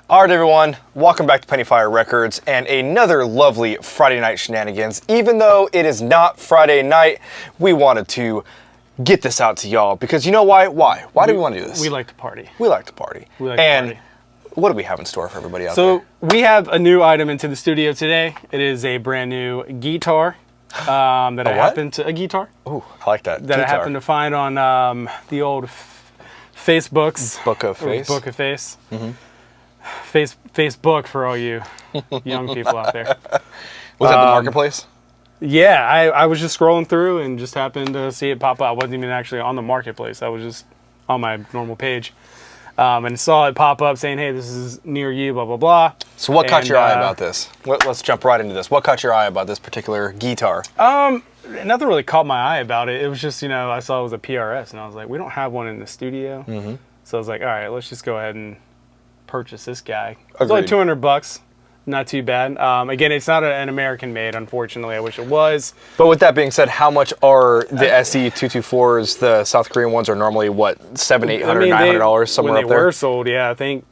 All right, everyone, welcome back to Pennyfire Records and another lovely Friday night shenanigans. Even though it is not Friday night, we wanted to get this out to y'all because you know why? Why do we want to do this? We like to party. We like to party. And what do we have in store for everybody out there? So we have a new item into the studio today. It is a brand new guitar that I happened to, a guitar. Ooh, I like that. That I happened to find on the old Facebooks. Book of Face. Book of Face. Mm-hmm. Facebook for all you young people out there. Was that the marketplace? Yeah, I was just scrolling through and just happened to see it pop up. I wasn't even actually on the marketplace. I was just on my normal page and saw it pop up saying, hey, this is near you, blah, blah, blah. So what caught your eye about this? Let's jump right into this. What caught your eye about this particular guitar? Nothing really caught my eye about it. It was just, I saw it was a PRS, and I was like, we don't have one in the studio. Mm-hmm. So I was like, all right, let's just go ahead and purchase this guy. It's only $200, not too bad. Again, it's not an American made, unfortunately. I wish it was. But with that being said, how much are the SE224s? The South Korean ones are normally what, $700, $800, $900 somewhere up there. When they were sold, yeah, I think.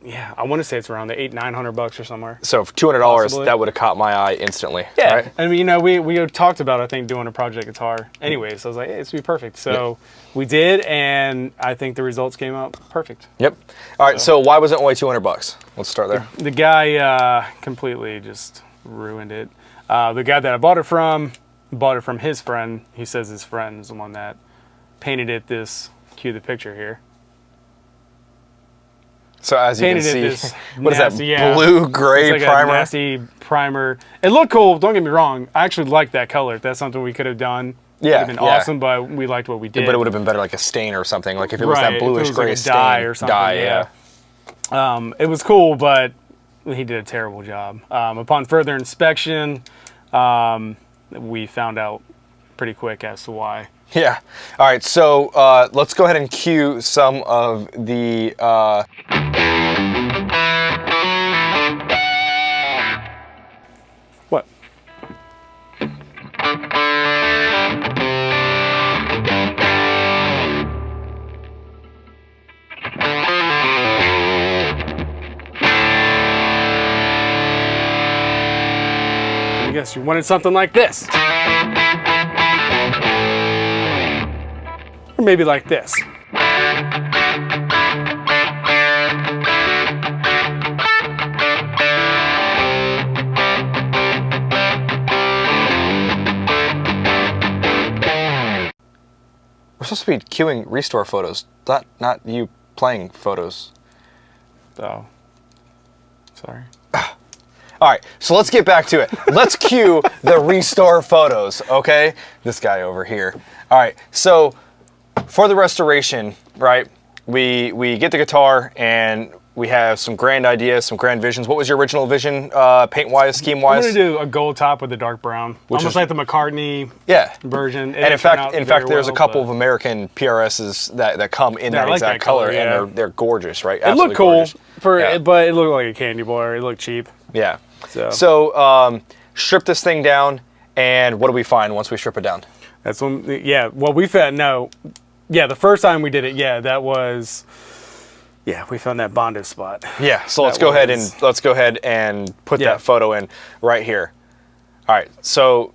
Yeah, I want to say it's around the $800-900 or somewhere. So for $200, possibly. That would have caught my eye instantly. Yeah, right? I mean, we had talked about, I think, doing a project guitar anyway. So I was like, hey, this would be perfect. So we did, and I think the results came out perfect. Yep. All right. So why was it only $200? Let's start there. The guy completely just ruined it. The guy that I bought it from his friend. He says his friend is the one that painted it. Cue the picture here. So as you can see, what nasty, is that, blue-gray like primer? A nasty primer. It looked cool, don't get me wrong. I actually liked that color. If that's something we could have done, it would have been awesome, but we liked what we did. But it would have been better like a stain or something. Like if it was that bluish-gray like stain. Dye or something, yeah. It was cool, but he did a terrible job. Upon further inspection, we found out pretty quick as to why. Yeah. All right, so let's go ahead and cue some of the... What? I guess you wanted something like this. Or maybe like this. We're supposed to be queuing restore photos, not you playing photos. Oh, sorry. All right, so let's get back to it. Let's cue the restore photos, okay? This guy over here. All right, so for the restoration, right, we get the guitar and we have some grand ideas, some grand visions. What was your original vision, paint-wise, scheme-wise? I'm going to do a gold top with a dark brown. Almost like the McCartney version. And in fact, there's a couple of American PRSs that come in that exact color, and they're gorgeous, right? It looked cool, but it looked like a candy bar. It looked cheap. Yeah. So strip this thing down, and what do we find once we strip it down? That's when, well, we found, the first time we did it, that was... Yeah, we found that Bondo spot. Yeah, so let's go ahead and put that photo in right here. All right, so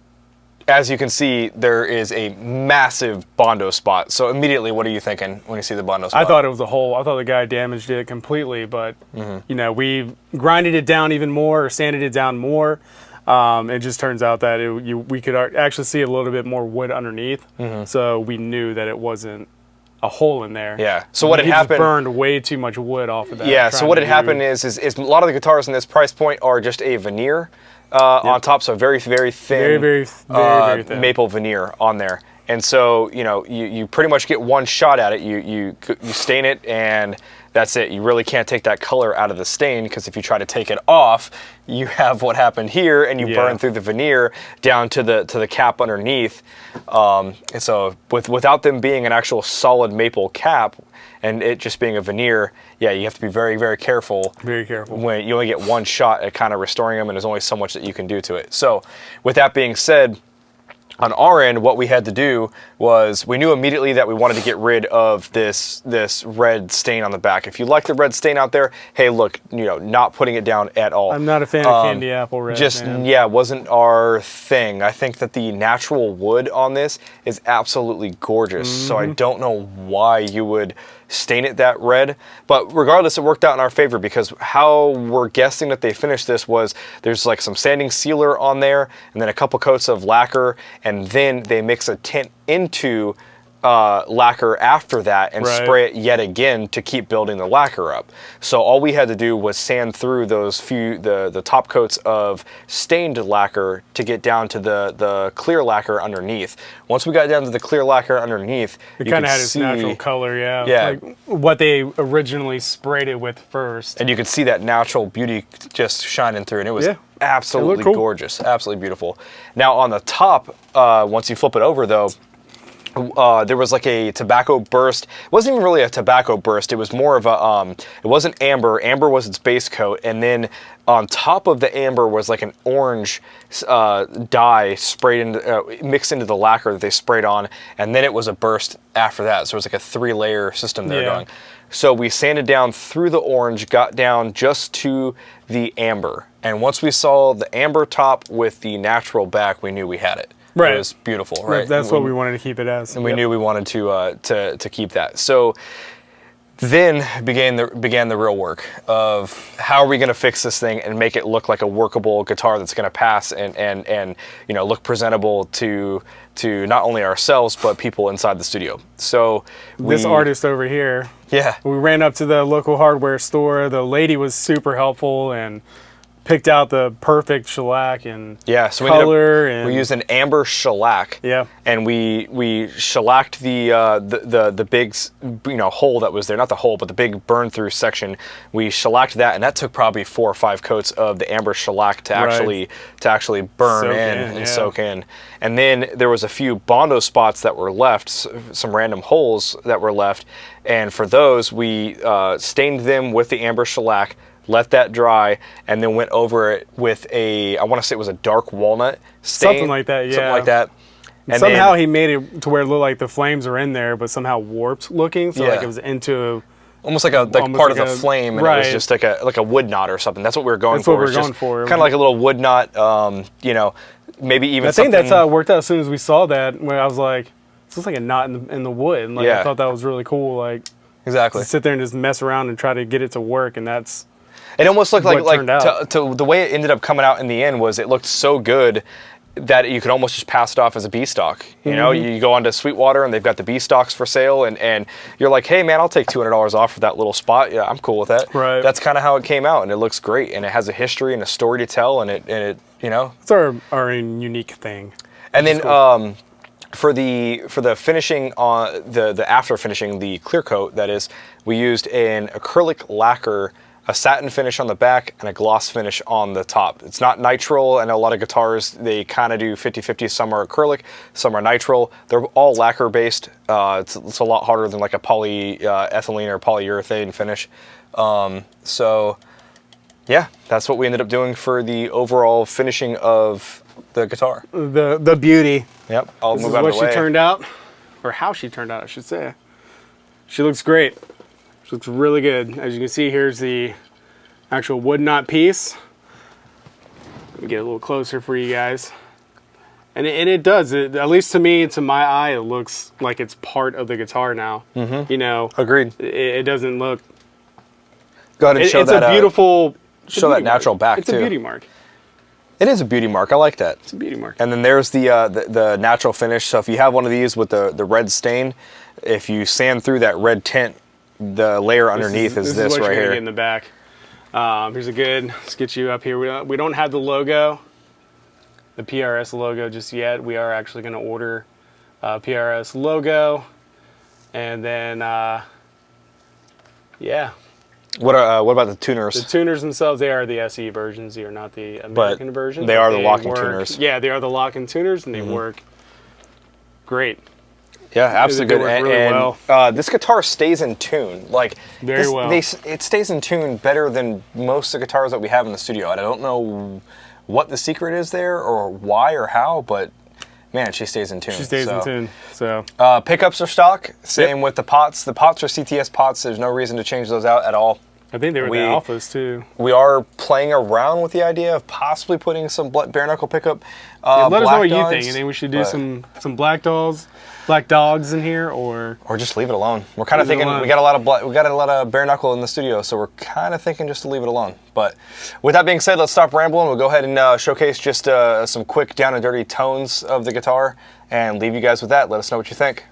as you can see, there is a massive Bondo spot. So immediately, what are you thinking when you see the Bondo spot? I thought it was a hole. I thought the guy damaged it completely, but we grinded it down even more, or sanded it down more. It just turns out that we could actually see a little bit more wood underneath, so we knew that it wasn't a hole in there. Yeah. So what had happened? Just burned way too much wood off of that. Yeah. So what had happened is a lot of the guitars in this price point are just a veneer on top, so very very thin, very thin maple veneer on there. And so you pretty much get one shot at it. You stain it, and that's it. You really can't take that color out of the stain, because if you try to take it off, you have what happened here, and you burn through the veneer down to the cap underneath. And so without them being an actual solid maple cap, and it just being a veneer, yeah, you have to be very, very careful. Very careful. When you only get one shot at kind of restoring them, and there's only so much that you can do to it. So with that being said, On our end, what we had to do was we knew immediately that we wanted to get rid of this red stain on the back. If you like the red stain out there, hey, look, not putting it down at all. I'm not a fan of candy apple red. Wasn't our thing. I think that the natural wood on this is absolutely gorgeous. So I don't know why you would stain it that red, but regardless, it worked out in our favor because how we're guessing that they finished this was there's like some sanding sealer on there and then a couple coats of lacquer, and then they mix a tint into lacquer after that and spray it yet again to keep building the lacquer up. So all we had to do was sand through those the top coats of stained lacquer to get down to the clear lacquer underneath. Once we got down to the clear lacquer underneath, it kind of had its natural color, like what they originally sprayed it with first. And you could see that natural beauty just shining through, and it was absolutely gorgeous, absolutely beautiful. Now on the top, once you flip it over though, there was like a tobacco burst. It wasn't even really a tobacco burst. It was more of a, it wasn't amber. Amber was its base coat. And then on top of the amber was like an orange dye sprayed into, mixed into the lacquer that they sprayed on. And then it was a burst after that. So it was like a 3-layer system there going. So we sanded down through the orange, got down just to the amber. And once we saw the amber top with the natural back, we knew we had it. It was beautiful, right? That's what we wanted to keep it as. And we knew we wanted to keep that. So then began the real work of how are we going to fix this thing and make it look like a workable guitar that's going to pass and look presentable to not only ourselves but people inside the studio. So this artist over here, we ran up to the local hardware store. The lady was super helpful and picked out the perfect shellac and color. We used an amber shellac. And we shellacked the big hole that was there, not the hole, but the big burn through section. We shellacked that, and that took probably 4 or 5 coats of the amber shellac to actually burn soak in. And then there was a few Bondo spots that were left, some random holes that were left, and for those we stained them with the amber shellac, let that dry, and then went over it with I want to say it was a dark walnut stain. Something like that, Something like that. And somehow he made it to where it looked like the flames were in there, but somehow warped looking, so like it was into... Almost like part of the flame, and it was just like a wood knot or something. That's what we were going for. That's what we were going for. Kind of like a little wood knot, maybe even I think that's how it worked out as soon as we saw that, where I was like, this looks like a knot in the wood. And I thought that was really cool. Exactly. To sit there and just mess around and try to get it to work, and that's... It almost looked to the way it ended up coming out in the end was it looked so good that you could almost just pass it off as a B stock. You go onto Sweetwater and they've got the B stocks for sale, and you're like, hey man, I'll take $200 off for that little spot. Yeah, I'm cool with that. Right. That's kind of how it came out, and it looks great, and it has a history and a story to tell, and it it's our unique thing. And then cool. For the finishing on the after finishing, the clear coat, that is, we used an acrylic lacquer, a satin finish on the back, and a gloss finish on the top. It's not nitrile. I know a lot of guitars, they kind of do 50-50. Some are acrylic, some are nitrile. They're all lacquer based. It's a lot harder than like a polyethylene or polyurethane finish. So yeah, that's what we ended up doing for the overall finishing of the guitar. The beauty. Yep, I'll move out of the way. This is what she turned out, or how she turned out, I should say. She looks great. She looks really good. As you can see, here's the actual wood knot piece. Let me get a little closer for you guys. And it does. At least to me, to my eye, it looks like it's part of the guitar now. Mm-hmm. Agreed. It doesn't look... Go ahead and show that. It's a beautiful... Show that natural back, too. It's a beauty mark. It is a beauty mark. I like that. It's a beauty mark. And then there's the natural finish. So if you have one of these with the red stain, if you sand through that red tint, the layer underneath is this what right you're here. Get in the back. Here's a good. Let's get you up here. We don't have the logo, the PRS logo just yet. We are actually going to order PRS logo, and then yeah. What about the tuners? The tuners themselves, they are the SE versions. They are not the American version. They are the locking tuners. Yeah, they are the locking tuners, and they work great. Yeah, absolutely good. Really well. This guitar stays in tune. Very well. It stays in tune better than most of the guitars that we have in the studio. And I don't know what the secret is there or why or how, but Man, she stays in tune. She stays in tune. So pickups are stock. Same with the pots. The pots are CTS pots. There's no reason to change those out at all. I think they were the alphas too. We are playing around with the idea of possibly putting some bare knuckle pickup. Let us know what you think. You think we should do some black dogs in here, or just leave it alone? We're kind of thinking we got a lot of bare knuckle in the studio, so we're kind of thinking just to leave it alone. But with that being said, let's stop rambling. We'll go ahead and showcase just some quick down and dirty tones of the guitar and leave you guys with that. Let us know what you think.